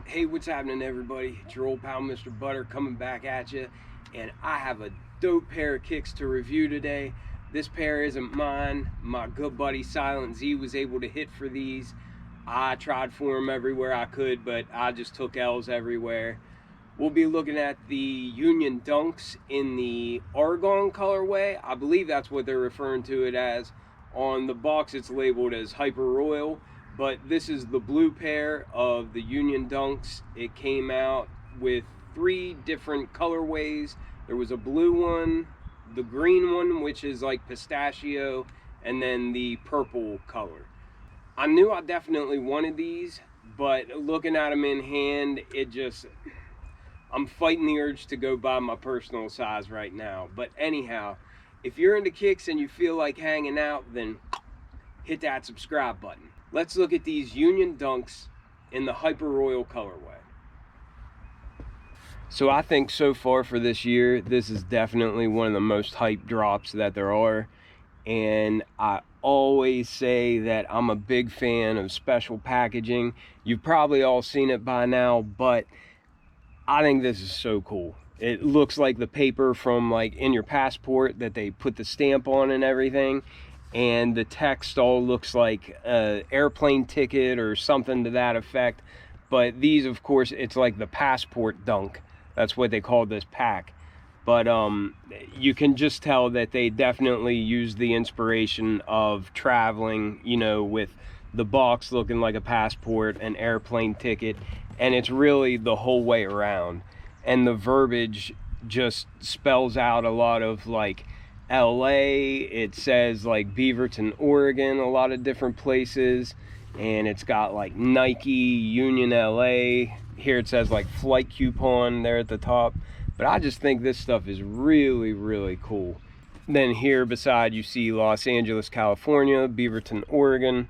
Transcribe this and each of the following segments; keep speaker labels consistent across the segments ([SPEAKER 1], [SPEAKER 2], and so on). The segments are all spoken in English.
[SPEAKER 1] Hey, what's happening, everybody? It's your old pal Mr. Butter coming back at you, and I have a dope pair of kicks to review today. This pair isn't mine. My good buddy Silent Z was able to hit for these. I tried for them everywhere I could, but I just took L's everywhere. We'll be looking at the Union Dunks in the Argon colorway. I believe that's what they're referring to it as. On the box, it's labeled as Hyper Royal. But this is the blue pair of the Union Dunks. It came out with 3 different colorways. There was a blue one, the green one, which is like pistachio, and then the purple color. I knew I definitely wanted these, but looking at them in hand, I'm fighting the urge to go buy my personal size right now. But anyhow, if you're into kicks and you feel like hanging out, then hit that subscribe button. Let's look at these Union Dunks in the Hyper Royal colorway. So I think so far for this year, this is definitely one of the most hyped drops that there are. And I always say that I'm a big fan of special packaging. You've probably all seen it by now, but I think this is so cool. It looks like the paper from like in your passport that they put the stamp on and everything. And the text all looks like an airplane ticket or something to that effect. But these, of course, it's like the passport dunk. That's what they call this pack. But you can just tell that they definitely used the inspiration of traveling, you know, with the box looking like a passport, an airplane ticket, and it's really the whole way around. And the verbiage just spells out a lot of like LA, it says like Beaverton, Oregon, a lot of different places, and it's got like Nike, Union LA. Here it says like flight coupon there at the top. But I just think this stuff is really, really cool. Then here beside you see Los Angeles, California, Beaverton, Oregon.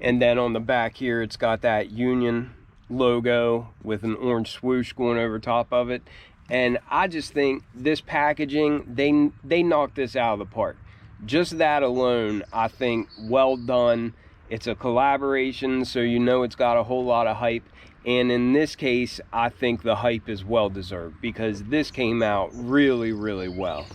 [SPEAKER 1] And then on the back here, it's got that Union logo with an orange swoosh going over top of it. And I just think this packaging, they knocked this out of the park. Just that alone, I think, well done. It's a collaboration, so you know it's got a whole lot of hype. And in this case, I think the hype is well deserved because this came out really, really well.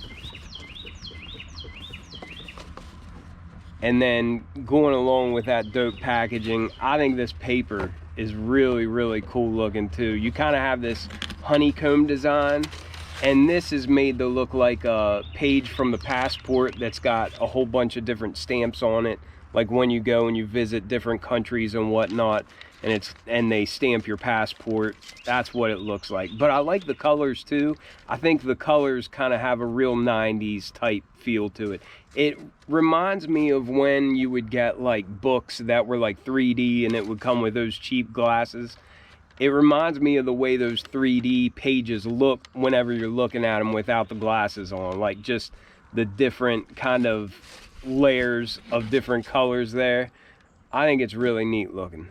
[SPEAKER 1] And then going along with that dope packaging, I think this paper is really, really cool looking too. You kind of have this honeycomb design, and this is made to look like a page from the passport that's got a whole bunch of different stamps on it, like when you go and you visit different countries and whatnot, and they stamp your passport. That's what it looks like. But I like the colors too. I think the colors kind of have a real 90s type feel to it. It reminds me of when you would get like books that were like 3D and it would come with those cheap glasses. It reminds me of the way those 3D pages look whenever you're looking at them without the glasses on, like just the different kind of layers of different colors there. I think it's really neat looking.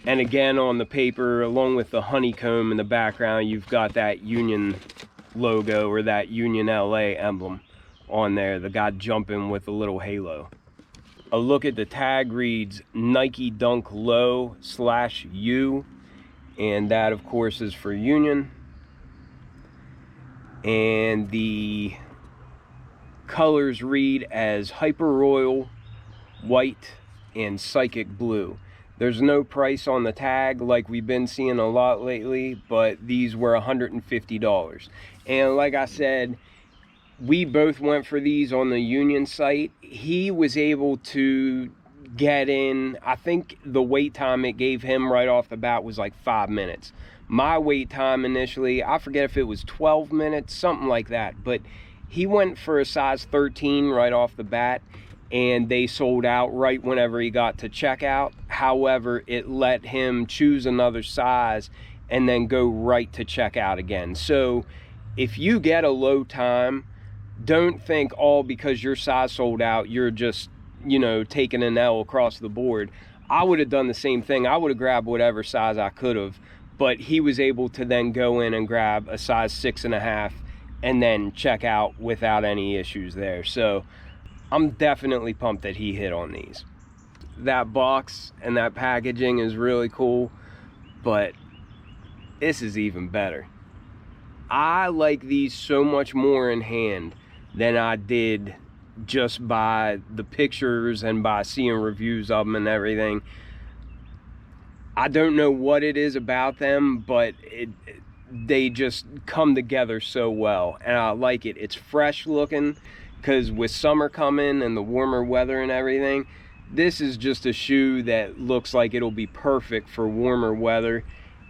[SPEAKER 1] And again, on the paper, along with the honeycomb in the background, you've got that Union logo or that Union LA emblem on there, the guy jumping with a little halo. A look at the tag reads Nike Dunk Low /U, and that of course is for Union. And the colors read as Hyper Royal, white, and Psychic Blue. There's no price on the tag like we've been seeing a lot lately, but these were $150. And like I said, we both went for these on the Union site. He was able to get in, I think the wait time it gave him right off the bat was like 5 minutes. My wait time initially, I forget if it was 12 minutes, something like that, but he went for a size 13 right off the bat, and they sold out right whenever he got to checkout. However, it let him choose another size and then go right to checkout again. So if you get a low time, don't think all because your size sold out, you're just, you know, taking an L across the board. I would have done the same thing. I would have grabbed whatever size I could have, but he was able to then go in and grab a size 6.5 and then check out without any issues there. So I'm definitely pumped that he hit on these. That box and that packaging is really cool. but this is even better. I like these so much more in hand than I did just by the pictures and by seeing reviews of them and everything. I don't know what it is about them, but they just come together so well, and I like it. It's fresh looking, because with summer coming and the warmer weather and everything, this is just a shoe that looks like it'll be perfect for warmer weather.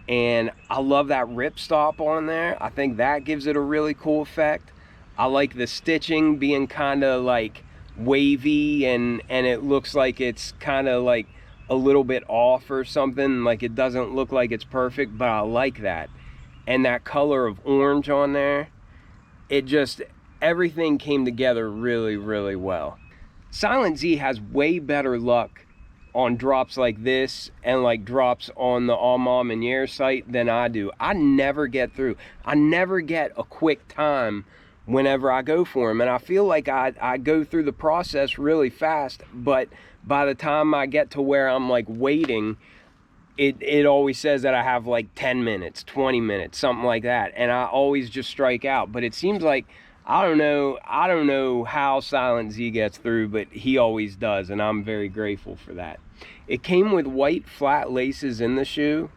[SPEAKER 1] And I love that ripstop on there. I think that gives it a really cool effect. I like the stitching being kind of like wavy, and it looks like it's kind of like a little bit off or something. Like, it doesn't look like it's perfect, but I like that. And that color of orange on there, it just, everything came together really, really well. Silent Z has way better luck on drops like this and like drops on the All Mom and Yair site than I do. I never get through. I never get a quick time whenever I go for them, and I feel like I go through the process really fast, but by the time I get to where I'm like waiting, it always says that I have like 10 minutes, 20 minutes, something like that, and I always just strike out. But it seems like, I don't know how Silent Z gets through, but he always does, and I'm very grateful for that. It came with white flat laces in the shoe,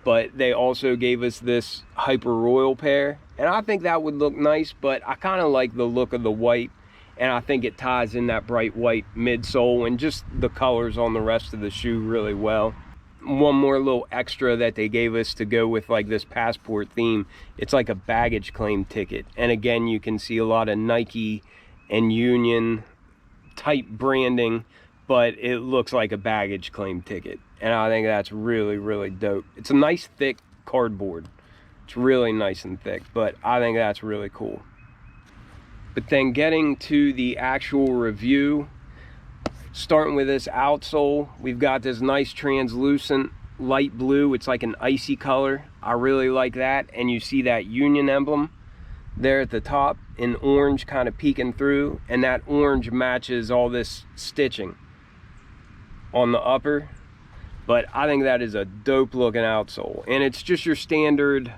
[SPEAKER 1] but they also gave us this Hyper Royal pair, and I think that would look nice, but I kind of like the look of the white, and I think it ties in that bright white midsole and just the colors on the rest of the shoe really well. One more little extra that they gave us to go with like this passport theme, it's like a baggage claim ticket, and again you can see a lot of Nike and Union type branding, but it looks like a baggage claim ticket, and I think that's really, really dope. It's a nice thick cardboard. It's really nice and thick, but I think that's really cool. But then getting to the actual review, starting with this outsole, we've got this nice translucent light blue. It's like an icy color. I really like that. And you see that Union emblem there at the top in orange kind of peeking through, and that orange matches all this stitching on the upper. But I think that is a dope looking outsole, and it's just your standard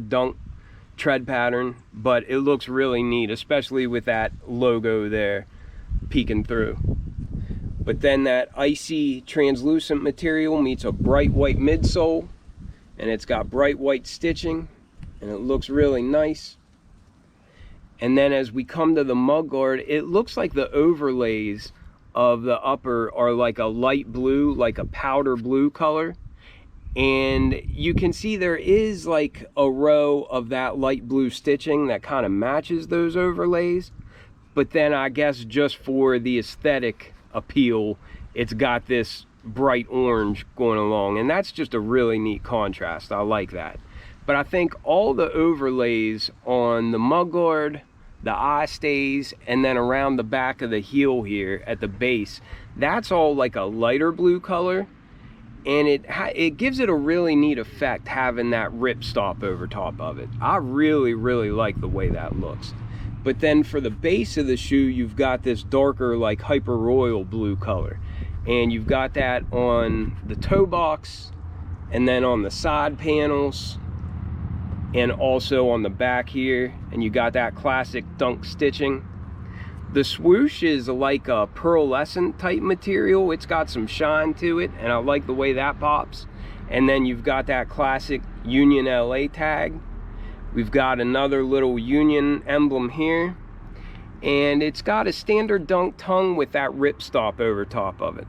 [SPEAKER 1] dunk tread pattern, but it looks really neat, especially with that logo there peeking through. But then that icy translucent material meets a bright white midsole, and it's got bright white stitching, and it looks really nice. And then as we come to the mudguard, it looks like the overlays of the upper are like a light blue, like a powder blue color, and you can see there is like a row of that light blue stitching that kind of matches those overlays. But then I guess just for the aesthetic appeal, it's got this bright orange going along, and that's just a really neat contrast. I like that. But I think all the overlays on the mudguard, the eye stays, and then around the back of the heel here at the base, that's all like a lighter blue color, and it gives it a really neat effect having that ripstop over top of it. I really, really like the way that looks. But then for the base of the shoe, you've got this darker like Hyper Royal blue color, and you've got that on the toe box, and then on the side panels, and also on the back here, and you got that classic dunk stitching. The swoosh is like a pearlescent type material. It's got some shine to it, and I like the way that pops. And then you've got that classic Union LA tag. We've got another little Union emblem here, and it's got a standard dunk tongue with that ripstop over top of it.